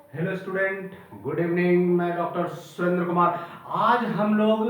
Hello student, good evening. मैं doctor Surendra Kumar. आज हम लोग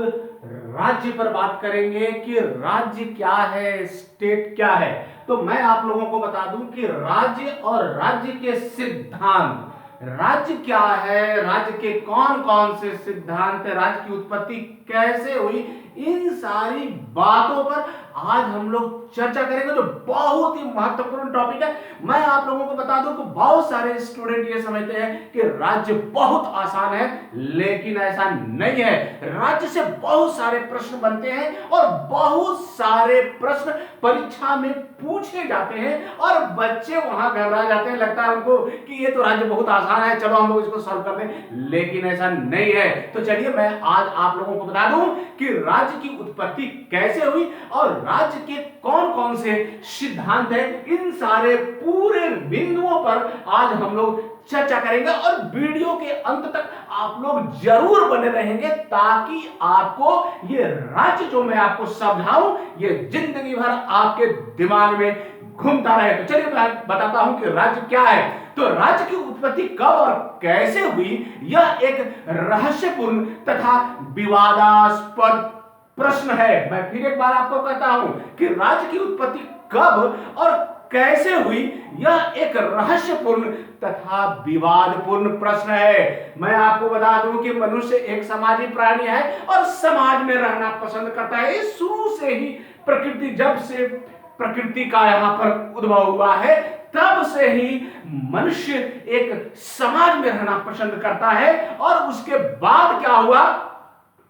राज्य पर बात करेंगे कि राज्य क्या है, स्टेट क्या है। तो मैं आप लोगों को बता दूं कि राज्य और राज्य के सिद्धांत, राज्य क्या है, राज्य के कौन कौन से सिद्धांत है, राज्य की उत्पत्ति कैसे हुई, इन सारी बातों पर आज हम लोग चर्चा करेंगे, जो बहुत ही महत्वपूर्ण टॉपिक है। मैं आप लोगों को बता दूं कि बहुत सारे स्टूडेंट ये समझते हैं कि राज्य बहुत आसान है, लेकिन ऐसा नहीं है। राज्य से बहुत सारे प्रश्न बनते हैं और बहुत सारे प्रश्न परीक्षा में पूछे जाते हैं और बच्चे वहां घबरा जाते हैं। लगता है उनको कि ये तो राज्य बहुत आसान है, चलो हम लोग इसको सॉल्व कर दें, लेकिन ऐसा नहीं है। तो चलिए मैं आज आप लोगों को बता दूं कि राज्य की उत्पत्ति कैसे हुई और राज्य के कौन कौन से सिद्धांत है। इन सारे पूरे बिंदुओं पर आज हम लोग चर्चा करेंगे और वीडियो के अंत तक आप लोग जरूर बने रहेंगे, ताकि आपको ये राज्य जो मैं आपको समझाऊं ये जिंदगी भर आपके दिमाग में घूमता रहे। तो चलिए मैं बताता हूं कि राज्य क्या है। तो राज्य की उत्पत्ति कब और कैसे हुई, यह एक रहस्यपूर्ण तथा विवादास्पद प्रश्न है। मैं फिर एक बार आपको कहता हूं कि राज्य की उत्पत्ति कब और कैसे हुई, यह एक रहस्यपूर्ण तथा विवादपूर्ण प्रश्न है। मैं आपको बता दूं कि मनुष्य एक समाजी प्राणी है और समाज में रहना पसंद करता है। शुरू से ही प्रकृति, जब से प्रकृति का यहां पर उद्भव हुआ है, तब से ही मनुष्य एक समाज में रहना पसंद करता है। और उसके बाद क्या हुआ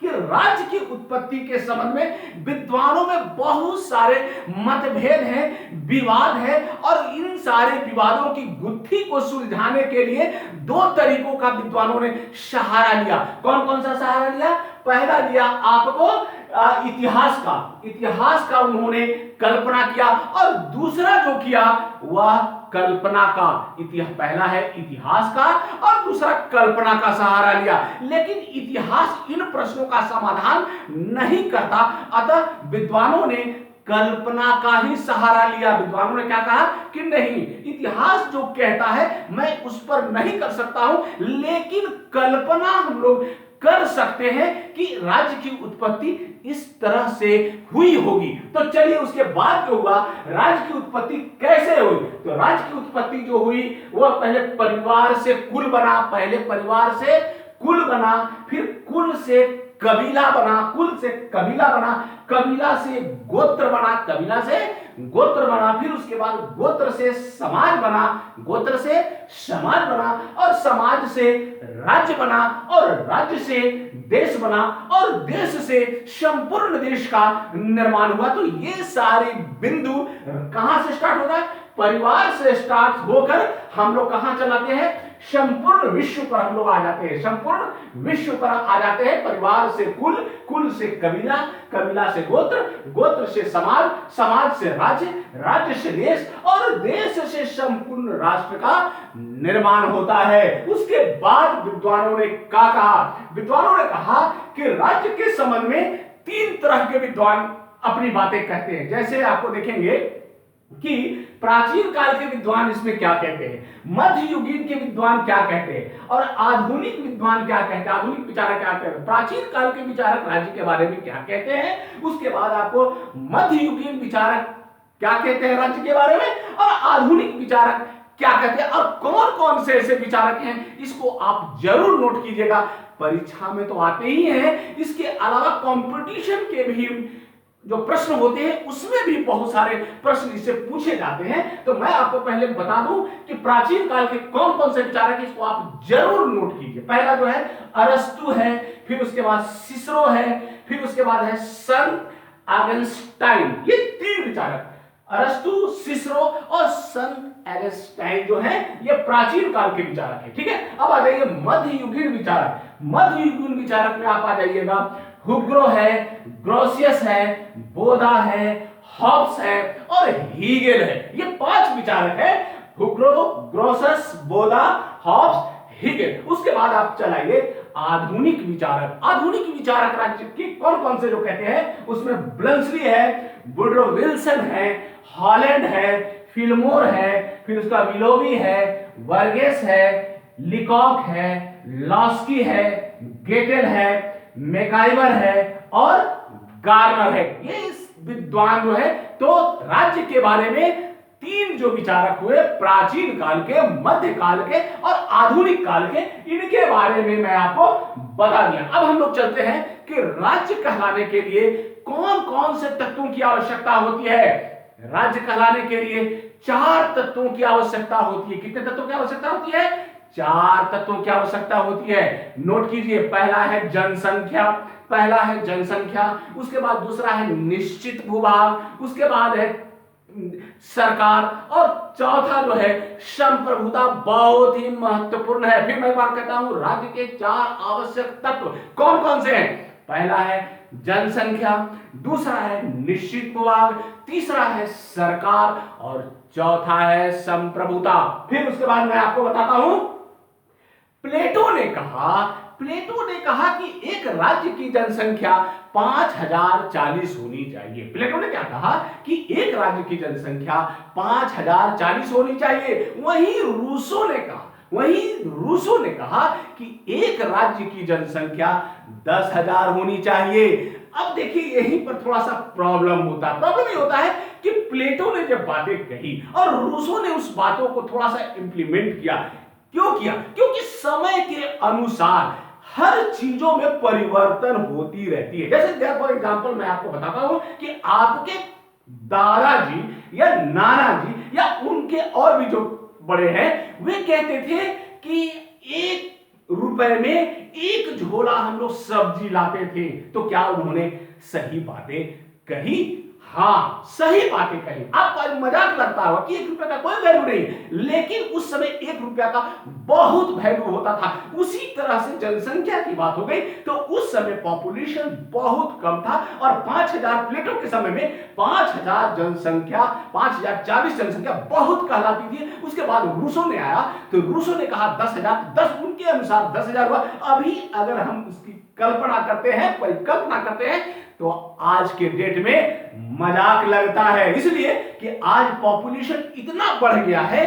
कि राज्य की उत्पत्ति के संबंध में विद्वानों में बहुत सारे मतभेद हैं, विवाद है। और इन सारे विवादों की गुत्थी को सुलझाने के लिए दो तरीकों का विद्वानों ने सहारा लिया। कौन कौन सा सहारा लिया? पहला लिया आपको इतिहास का उन्होंने कल्पना किया, और दूसरा जो किया वह कल्पना का, इतिहास पहला है इतिहास का और दूसरा कल्पना का सहारा लिया। लेकिन इतिहास इन प्रश्नों का समाधान नहीं करता, अतः विद्वानों ने कल्पना का ही सहारा लिया। विद्वानों ने क्या कहा कि नहीं, इतिहास जो कहता है मैं उस पर नहीं कर सकता हूं, लेकिन कल्पना हम लोग कर सकते हैं कि राज्य की उत्पत्ति इस तरह से हुई होगी। तो चलिए उसके बाद जो हुआ, राज्य की उत्पत्ति कैसे हुई। तो राज्य की उत्पत्ति जो हुई वह पहले परिवार से कुल बना, पहले परिवार से कुल बना, फिर कुल से कबीला बना, कुल से कबीला बना, कबीला से गोत्र बना, कबीला से गोत्र बना, फिर उसके बाद गोत्र से समाज बना, गोत्र से समाज बना, और समाज से राज्य बना, और राज्य से देश बना, और देश से संपूर्ण देश का निर्माण हुआ। तो ये सारे बिंदु कहां से स्टार्ट होता है? परिवार से स्टार्ट होकर हम लोग कहां चलाते हैं? संपूर्ण विश्व पर हम लोग आ जाते हैं, संपूर्ण विश्व पर आ जाते हैं। परिवार से कुल, कुल से कबीला, कबीला से गोत्र, गोत्र से समाज, समाज से राज्य, राज्य से देश, और देश से संपूर्ण राष्ट्र का निर्माण होता है। उसके बाद विद्वानों ने क्या कहा? विद्वानों ने कहा कि राज्य के संबंध में तीन तरह के विद्वान अपनी बातें कहते हैं। जैसे आपको देखेंगे कि प्राचीन काल के विद्वान इसमें क्या कहते हैं, मध्ययुगीन के विद्वान क्या कहते हैं, और आधुनिक विद्वान क्या कहते हैं, आधुनिक विचारक क्या कहते हैं। प्राचीन काल के विचारक राज्य के बारे में क्या कहते हैं, उसके बाद आपको मध्ययुगीन विचारक क्या कहते हैं राज्य के बारे में, और आधुनिक विचारक क्या कहते हैं, और कौन कौन से ऐसे विचारक हैं, इसको आप जरूर नोट कीजिएगा। परीक्षा में तो आते ही हैं, इसके अलावा कंपटीशन के भी जो प्रश्न होते हैं उसमें भी बहुत सारे प्रश्न इससे पूछे जाते हैं। तो मैं आपको पहले बता दूं कि प्राचीन काल के कौन कौन से विचारक हैं, इसको आप जरूर नोट कीजिए। पहला जो है अरस्तु है, फिर उसके बाद सिसरो है, फिर उसके बाद है सन एगेंस्टाइन। ये तीन विचारक, अरस्तु, सिसरो और सन एगेंस्टाइन जो है, ये प्राचीन काल के विचारक है। ठीक है, अब आ जाइए मध्ययुगीन विचारक। मध्ययुगीन विचारक में आप आ जाइएगा, हुग्रो है, ग्रोसियस है, बोधा है, हॉब्स है और हीगेल है। ये पांच विचारक है, हुग्रो, ग्रोसियस, बोधा, हॉब्स, हीगेल। उसके बाद आप चलाइए आधुनिक विचारक। आधुनिक विचारक राज्य के कौन कौन से जो कहते हैं, उसमें ब्लंसली है, वुडरो विल्सन है, हॉलैंड है, फिल्मोर है, फिर उसका विलोवी है, वर्गेस है, लिकॉक है, लॉस्की है, गेटेल है, मैकाइवर है और गार्नर है। ये इस विद्वान जो है तो राज्य के बारे में तीन जो विचारक हुए, प्राचीन काल के, मध्य काल के और आधुनिक काल के, इनके बारे में मैं आपको बता दिया। अब हम लोग चलते हैं कि राज्य कहलाने के लिए कौन कौन से तत्वों की आवश्यकता होती है। राज्य कहलाने के लिए चार तत्वों की आवश्यकता होती है। कितने तत्वों की आवश्यकता होती है? चार तत्वों की आवश्यकता होती है। नोट कीजिए, पहला है जनसंख्या, उसके बाद दूसरा है निश्चित भूभाग, उसके बाद है सरकार और चौथा जो है संप्रभुता। बहुत ही महत्वपूर्ण है। फिर मैं बात करता हूं, राज्य के चार आवश्यक तत्व कौन कौन से हैं? पहला है जनसंख्या, दूसरा है निश्चित भूभाग, तीसरा है सरकार और चौथा है संप्रभुता। फिर उसके बाद मैं आपको बताता हूं, प्लेटो ने कहा कि एक राज्य की जनसंख्या 5040 होनी चाहिए। प्लेटो ने क्या कहा कि एक राज्य की जनसंख्या 5040 होनी चाहिए। वहीं रूसो ने कहा कि एक राज्य की जनसंख्या 10,000 होनी चाहिए। अब देखिए, यहीं पर थोड़ा सा प्रॉब्लम ये होता है कि प्लेटो ने जब बातें कही और रूसो ने उस बातों को थोड़ा सा इंप्लीमेंट किया। क्यों किया? क्योंकि समय के अनुसार हर चीजों में परिवर्तन होती रहती है। जैसे फॉर एग्जांपल मैं आपको बताता हूं कि आपके दादाजी या नाना जी या उनके और भी जो बड़े हैं, वे कहते थे कि 1 रुपए में 1 झोला हम लोग सब्जी लाते थे। तो क्या उन्होंने सही बातें कही? हाँ, सही बातें कही। आपको मजाक लगता होगा कि 1 रुपए का कोई वैल्यू नहीं, लेकिन उस समय 1 रुपया का बहुत वैल्यू होता था। उसी तरह से जनसंख्या की बात हो गई तो उस समय पॉपुलेशन बहुत कम था और 5000 प्लेटो के समय में 5040 जनसंख्या बहुत कहलाती थी। उसके बाद रूसो ने आया तो रूसो ने कहा 10,000, उनके अनुसार 10,000 हुआ। अभी अगर हम इसकी परिकल्पना करते हैं तो आज के डेट में मजाक लगता है, इसलिए कि आज पॉपुलेशन इतना बढ़ गया है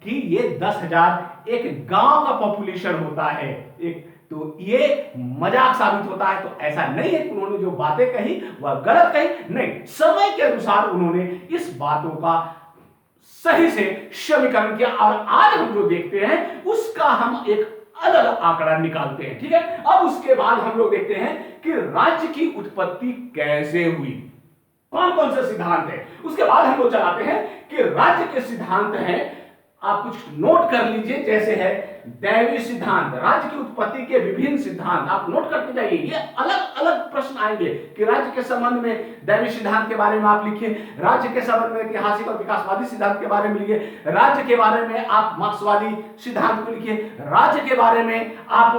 कि ये 10,000 एक गांव का पॉपुलेशन होता है। तो ये मजाक साबित होता है। तो ऐसा नहीं है कि उन्होंने जो बातें कही वह गलत कही, नहीं, समय के अनुसार उन्होंने इस बातों का सही से समीकरण किया और आज हम जो देखते हैं उसका हम एक अलग आंकड़ा निकालते हैं। ठीक है, अब उसके बाद हम लोग देखते हैं कि राज्य की उत्पत्ति कैसे हुई, कौन कौन से सिद्धांत है। उसके बाद हम लोग चलाते हैं कि राज्य के सिद्धांत हैं। आप कुछ नोट कर लीजिए, जैसे है दैवीय सिद्धांत, राज्य की उत्पत्ति के विभिन्न सिद्धांत आप नोट करते जाइए। ये अलग अलग प्रश्न आएंगे कि राज्य के संबंध में दैवीय सिद्धांत के बारे में आप लिखिए, राज्य के संबंध में ऐतिहासिक और विकासवादी सिद्धांत के बारे में लिखिए, राज्य के बारे में आप मार्क्सवादी सिद्धांत को लिखिए, राज्य के बारे में आप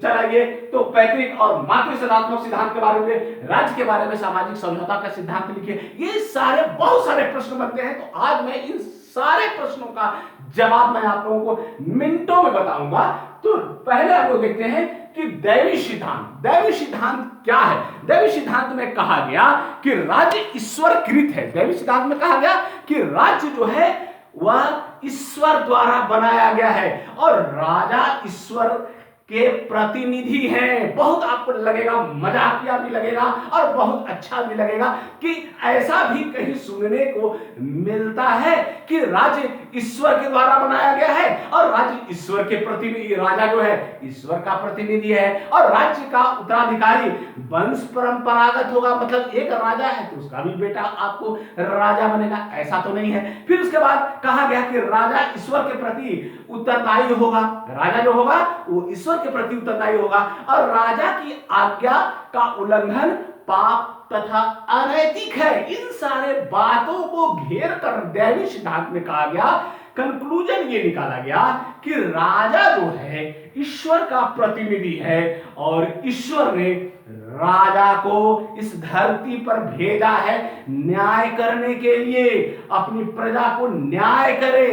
चलाइए तो पैतृक और मातृसदात्मक सिद्धांत के बारे में, राज्य के बारे में सामाजिक समझौता का सिद्धांत लिखिए। ये सारे बहुत सारे प्रश्न बनते हैं। तो आज मैं इन सारे प्रश्नों का जवाब मैं आप लोगों को मिनटों में बताऊंगा। तो पहले आप लोग देखते हैं कि दैवीय सिद्धांत क्या है। दैवीय सिद्धांत में कहा गया कि राज्य ईश्वरकृत है। दैवीय सिद्धांत में कहा गया कि राज्य जो है वह ईश्वर द्वारा बनाया गया है और राजा ईश्वर के प्रतिनिधि हैं। बहुत आपको लगेगा, मजाकिया भी लगेगा और बहुत अच्छा भी लगेगा कि ऐसा भी कहीं सुनने को मिलता है कि राज्य ईश्वर के द्वारा बनाया गया है और राज्य ईश्वर के प्रतिनिधि, राजा जो है ईश्वर का प्रतिनिधि है और राज्य का उत्तराधिकारी वंश परंपरागत होगा। मतलब एक राजा है तो उसका भी बेटा आपको राजा बनेगा, ऐसा तो नहीं है। फिर उसके बाद कहा गया कि राजा ईश्वर के प्रति उत्तरदायी होगा, राजा जो होगा वो ईश्वर के प्रति उत्तरदायी होगा और राजा की आज्ञा का उल्लंघन पाप तथा अनैतिक है। इन सारे बातों को घेर कर दैवीय सिद्धांत में कहा गया, कंक्लूजन ये निकाला गया कि राजा जो है ईश्वर का प्रतिनिधि है और ईश्वर ने राजा को इस धरती पर भेजा है न्याय करने के लिए, अपनी प्रजा को न्याय करे।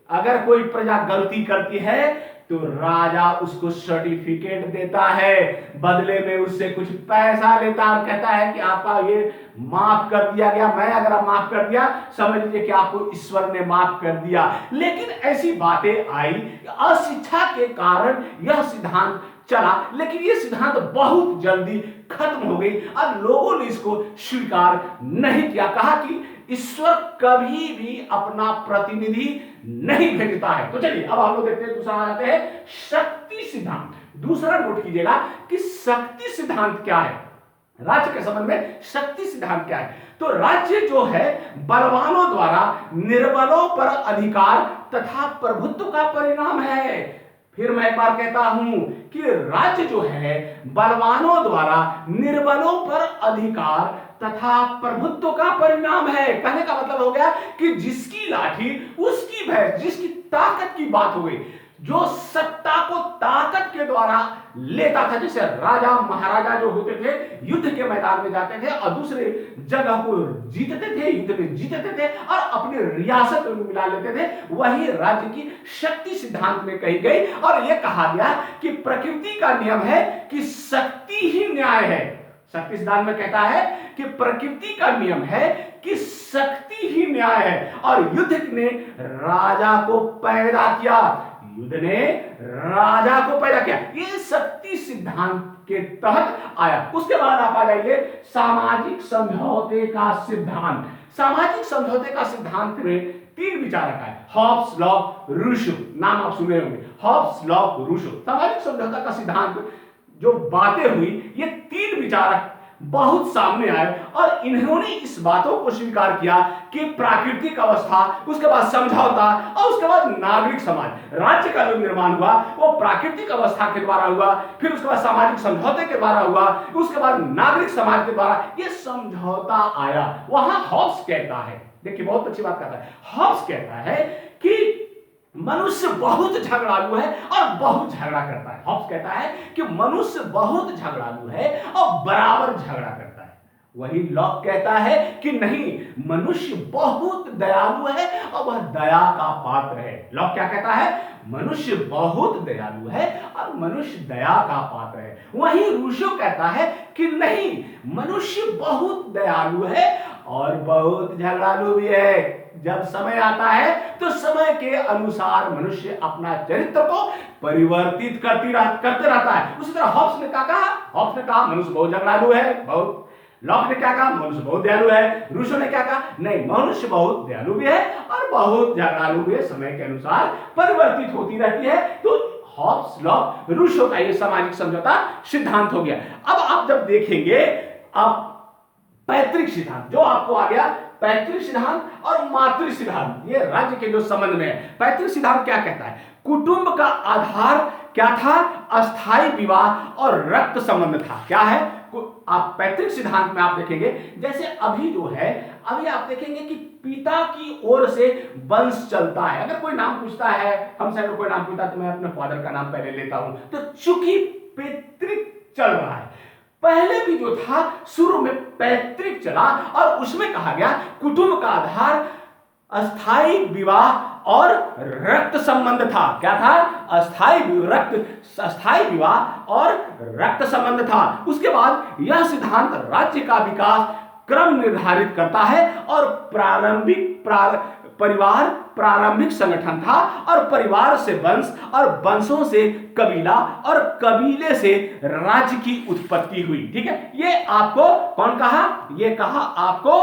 अगर कोई प्रजा गलती करती है तो राजा उसको सर्टिफिकेट देता है, बदले में उससे कुछ पैसा लेता है और कहता है कि आपका ये माफ कर दिया गया। मैं अगर आप माफ कर दिया, समझ लीजिए कि आपको ईश्वर ने माफ कर दिया। लेकिन ऐसी बातें आई, अशिक्षा के कारण यह सिद्धांत चला, लेकिन यह सिद्धांत बहुत जल्दी खत्म हो गई और लोगों ने इसको स्वीकार नहीं किया। कहा कि ईश्वर कभी भी अपना प्रतिनिधि नहीं भेजता है। तो चलिए अब हम लोग देखते हैं, दूसरा आ जाते हैं शक्ति सिद्धांत। दूसरा नोट कीजिएगा कि शक्ति सिद्धांत क्या है, राज्य के संबंध में शक्ति सिद्धांत क्या है। तो राज्य जो है बलवानों द्वारा निर्बलों पर अधिकार तथा प्रभुत्व का परिणाम है। फिर मैं एक बार कहता हूं कि राज्य जो है बलवानों द्वारा निर्बलों पर अधिकार तथा प्रभुत्व का परिणाम है। कहने का मतलब हो गया कि जिसकी लाठी उसकी भैंस, जिसकी ताकत की बात हो गई, जो सत्ता को ताकत के द्वारा लेता था। जैसे राजा महाराजा जो होते थे युद्ध के मैदान में जाते थे और दूसरे जगह को जीतते थे, युद्ध में जीतते थे और अपने रियासत में मिला लेते थे, वही राज्य की शक्ति सिद्धांत में कही गई। और यह कहा गया कि प्रकृति का नियम है कि शक्ति ही न्याय है। शक्ति सिद्धांत में कहता है कि प्रकृति का नियम है कि शक्ति ही न्याय है और युद्ध ने राजा को पैदा किया, युद्ध ने राजा को पैदा किया। ये शक्ति सिद्धांत के तहत आया। उसके बाद आप आ जाइए सामाजिक समझौते का सिद्धांत। सामाजिक समझौते का सिद्धांत में तीन विचारक है, हॉब्स, लॉक, रूसो। नाम आप सुने होंगे, हॉब्स, लॉक, रूसो। सामाजिक समझौता का सिद्धांत जो बातें हुई, ये तीन विचारक बहुत सामने आए और इन्होंने इस बातों को स्वीकार किया कि प्राकृतिक अवस्था, उसके बाद समझौता और उसके बाद नागरिक समाज। राज्य का जो निर्माण हुआ वो प्राकृतिक अवस्था के द्वारा हुआ, फिर उसके बाद सामाजिक समझौते के द्वारा हुआ, उसके बाद नागरिक समाज के द्वारा ये समझौता आया। वहां हॉब्स कहता है, देखिए बहुत अच्छी बात कहता है, हॉब्स कहता है कि मनुष्य बहुत झगड़ालू है और बहुत झगड़ा करता है। हॉब्स कहता है कि मनुष्य बहुत झगड़ालू है और बराबर झगड़ा करता है। वही लॉक कहता है कि नहीं, मनुष्य बहुत दयालु है और वह दया का पात्र है। लॉक क्या कहता है? मनुष्य बहुत दयालु है और मनुष्य दया का पात्र है। वहीं रूसो कहता है कि नहीं, मनुष्य बहुत दयालु है और बहुत झगड़ालू भी है। जब समय आता है तो समय के अनुसार मनुष्य अपना चरित्र को परिवर्तित करते रहता है। उसी तरह हॉब्स ने क्या कहा? हॉब्स ने कहा मनुष्य बहुत झगड़ालू है, बहुत। लॉक ने क्या कहा? मनुष्य बहुत दयालु है। रूसो ने क्या कहा? नहीं, मनुष्य बहुत दयालु भी है और बहुत झगड़ालू भी है, समय के अनुसार परिवर्तित होती रहती है। तो हॉब्स, लॉक, रूसो का ये सामाजिक समझौता सिद्धांत हो गया। अब आप जब देखेंगे अब पैतृक सिद्धांत, जो आपको आ गया पैतृक सिद्धांत और मातृ सिद्धांत, ये राज्य के जो संबंध में है। पैतृक सिद्धांत क्या कहता है? कुटुंब का आधार क्या था? अस्थायी विवाह और रक्त संबंध था। क्या है? आप पैतृक सिद्धांत में आप देखेंगे, जैसे अभी जो है, अभी आप देखेंगे कि पिता की ओर से वंश चलता है। अगर कोई नाम पूछता है हमसे, अगर कोई नाम पूछता है तो मैं अपने फादर का नाम पहले लेता हूं। तो चूंकि पैतृक चल रहा है, पहले भी जो था शुरू में पैतृक चला और उसमें कहा गया कुटुंब का आधार अस्थायी विवाह और रक्त संबंध था। क्या था? अस्थायी विवाह और रक्त संबंध था। उसके बाद यह सिद्धांत राज्य का विकास क्रम निर्धारित करता है और परिवार प्रारंभिक संगठन था और परिवार से वंश और वंशों से कबीला और कबीले से राज्य की उत्पत्ति हुई। ठीक है, ये आपको कौन कहा? ये कहा आपको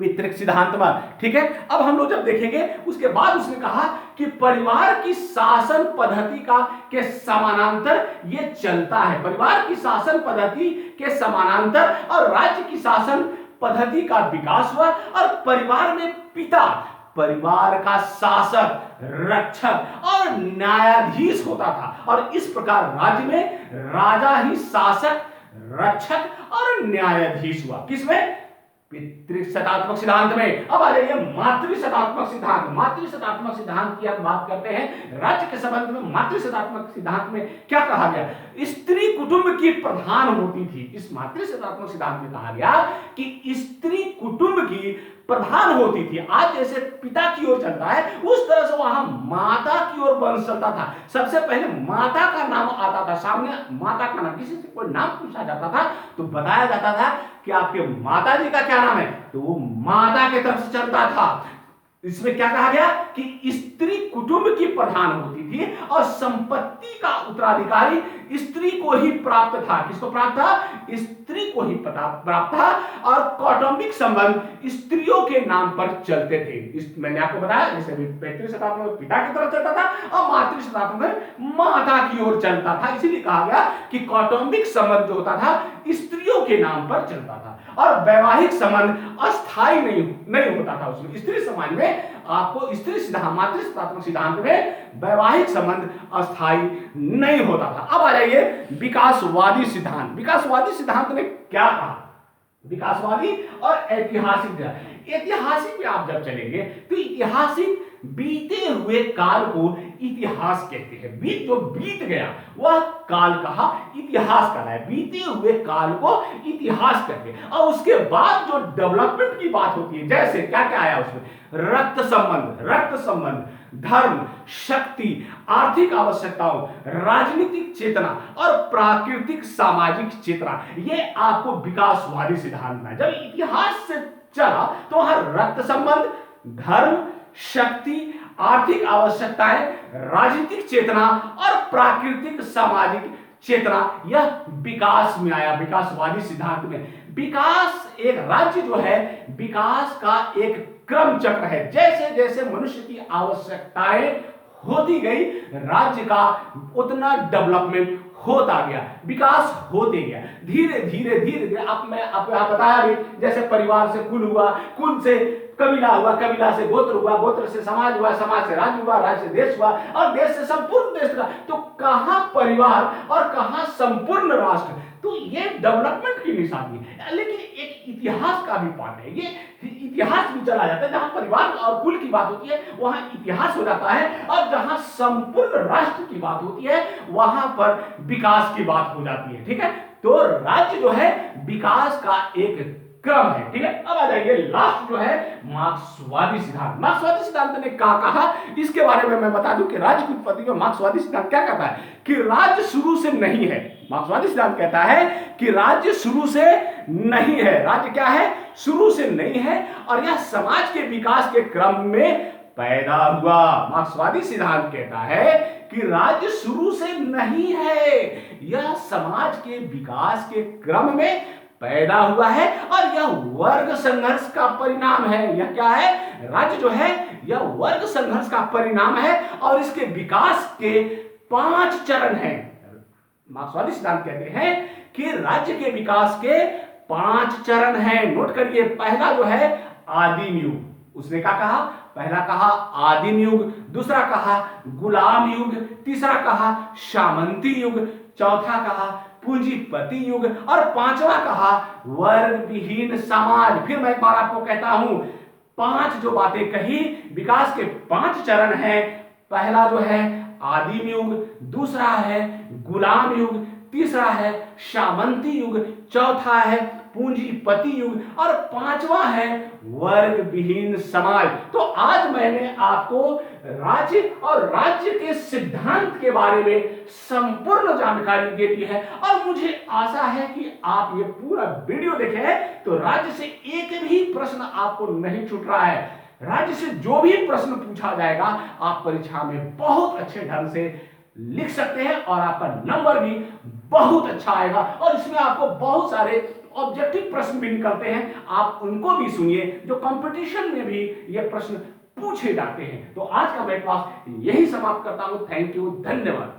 पैतृक सिद्धांत में। ठीक है, अब हम लोग जब देखेंगे उसके बाद उसने कहा कि परिवार की शासन पद्धति के समानांतर ये चलता है। परिवार की शासन पद्धति के समानांतर और राज्य की शासन पद्धति का विकास हुआ और परिवार में पिता परिवार का शासक, रक्षक और न्यायाधीश होता था और इस प्रकार राज्य में राजा ही शासक, रक्षक और न्यायाधीश हुआ। किसमें? पितृ शतात्मक सिद्धांत में। अब आ जाइए मातृ शतात्मक सिद्धांत। मातृ शतात्मक सिद्धांत की हम बात करते हैं राज्य के संबंध में। मातृ शतात्मक सिद्धांत में क्या कहा गया? स्त्री कुटुंब की प्रधान होती थी। इस मातृ शतात्मक सिद्धांत में कहा गया कि स्त्री कुटुंब की प्रधान होती थी। आज जैसे पिता की ओर चलता है उस तरह से वहां माता की ओर वंश चलता था। सबसे पहले माता का नाम आता था सामने, माता का नाम, किसी से कोई नाम पूछा जाता था तो बताया जाता था कि आपके माता जी का क्या नाम है, तो वो माता की तरफ से चलता था। इसमें क्या कहा गया कि स्त्री कुटुंब की प्रधान होती थी और संपत्ति का उत्तराधिकारी स्त्री को ही प्राप्त था। किसको प्राप्त था? स्त्री को ही प्राप्त था। और कौटुंबिक संबंध स्त्रियों के नाम पर चलते थे। मैंने आपको बताया जैसे पैतृक शताब्दी में पिता की तरफ चलता था और मातृ शताब्दी में माता की ओर चलता था। इसीलिए कहा गया कि कौटुंबिक संबंध जो होता था स्त्रियों के नाम पर चलता था और वैवाहिक संबंध अस्थायी नहीं होता था। उसमें स्त्री समाज में आपको स्त्री सिद्धांत, मातृ शतात्मक सिद्धांत में वैवाहिक संबंध अस्थायी नहीं होता था। अब आ जाइए विकासवादी सिद्धांत। विकासवादी सिद्धांत ने क्या कहा? विकासवादी और ऐतिहासिक। ऐतिहासिक में आप जब चलेंगे तो ऐतिहासिक बीते हुए काल को इतिहास कहते हैं। जो बीत गया वह काल कहा इतिहास कहता है। बीते हुए काल को इतिहास कहते हैं। और उसके बाद जो डेवलपमेंट की बात होती है, जैसे क्या क्या आया उसमें, रक्त संबंध, धर्म, शक्ति, आर्थिक आवश्यकताओं, राजनीतिक चेतना और प्राकृतिक सामाजिक चेतना, ये आपको विकासवादी सिद्धांत में। जब इतिहास से चला तो वहां रक्त संबंध, धर्म, शक्ति, आर्थिक आवश्यकताएं, राजनीतिक चेतना और प्राकृतिक सामाजिक चेतना, यह विकास में आया। विकासवादी सिद्धांत में विकास, एक राज्य जो है विकास का एक क्रम चक्र है। जैसे जैसे मनुष्य की आवश्यकताएं होती गई राज्य का उतना डेवलपमेंट होता गया, विकास होते गया। धीरे धीरे मैं आपको यहां बताया भी, जैसे परिवार से कुल हुआ, कुल से कबीला हुआ, कबीला से गोत्र हुआ, गोत्र से समाज हुआ, समाज से राज्य हुआ, राज्य से देश हुआ और देश से संपूर्ण देश का। तो कहां परिवार और कहां संपूर्ण राष्ट्र, तो ये डेवलपमेंट की निशानी है। लेकिन एक इतिहास का भी पार्ट है, ये इतिहास भी चला जाता है। जहां परिवार और कुल की बात होती है वहां इतिहास हो जाता है, और जहां संपूर्ण राष्ट्र की बात होती है वहां पर विकास की बात हो जाती है। ठीक है, तो राज्य जो है विकास का एक क्रम है। ठीक है, अब आ जाइए लास्ट जो है मार्क्सवादी सिद्धांत। मार्क्सवादी सिद्धांत ने क्या कहा इसके बारे में मैं बता दूं कि राज्य की उत्पत्ति में मार्क्सवादी सिद्धांत क्या कहता है कि राज्य शुरू से नहीं है। मार्क्सवादी सिद्धांत कहता है कि राज्य शुरू से नहीं है। राज्य क्या है? शुरू से नहीं है और यह समाज के विकास के क्रम में पैदा हुआ। मार्क्सवादी सिद्धांत कहता है कि राज्य शुरू से नहीं है, यह समाज के विकास के क्रम में पैदा हुआ है और यह वर्ग संघर्ष का परिणाम है। यह क्या है? राज्य जो है यह वर्ग संघर्ष का परिणाम है और इसके विकास के 5 चरण हैं। मार्क्सवादी सिद्धांत कहते हैं कि राज्य के विकास के 5 चरण हैं। नोट करिए, पहला जो है आदिम युग। उसने क्या कहा? पहला कहा आदिम युग, दूसरा कहा गुलाम युग, तीसरा कहा सामंती युग, चौथा कहा पूंजीपति युग और पांचवा कहा वर्ग विहीन समाज। फिर मैं एक बार आपको कहता हूं, 5 जो बातें कही, विकास के 5 चरण हैं। पहला जो है आदिम युग, दूसरा है गुलाम युग, तीसरा है सामंती युग, चौथा है पूंजीपति युग और पांचवा है वर्ग विहीन समाज। तो आज मैंने आपको राज्य और राज्य के सिद्धांत के बारे में संपूर्ण जानकारी दे दी है और मुझे आशा है कि आप ये पूरा वीडियो देखे हैं तो राज्य से एक भी प्रश्न आपको नहीं छूट रहा है। राज्य से जो भी प्रश्न पूछा जाएगा आप परीक्षा में बहुत अच्छे ढंग से लिख सकते हैं और आपका नंबर भी बहुत अच्छा आएगा। और इसमें आपको बहुत सारे ऑब्जेक्टिव प्रश्न भी निकलते हैं, आप उनको भी सुनिए जो कंपटीशन में भी ये प्रश्न पूछे जाते हैं। तो आज का मैं क्लास यही समाप्त करता हूं। थैंक यू, धन्यवाद।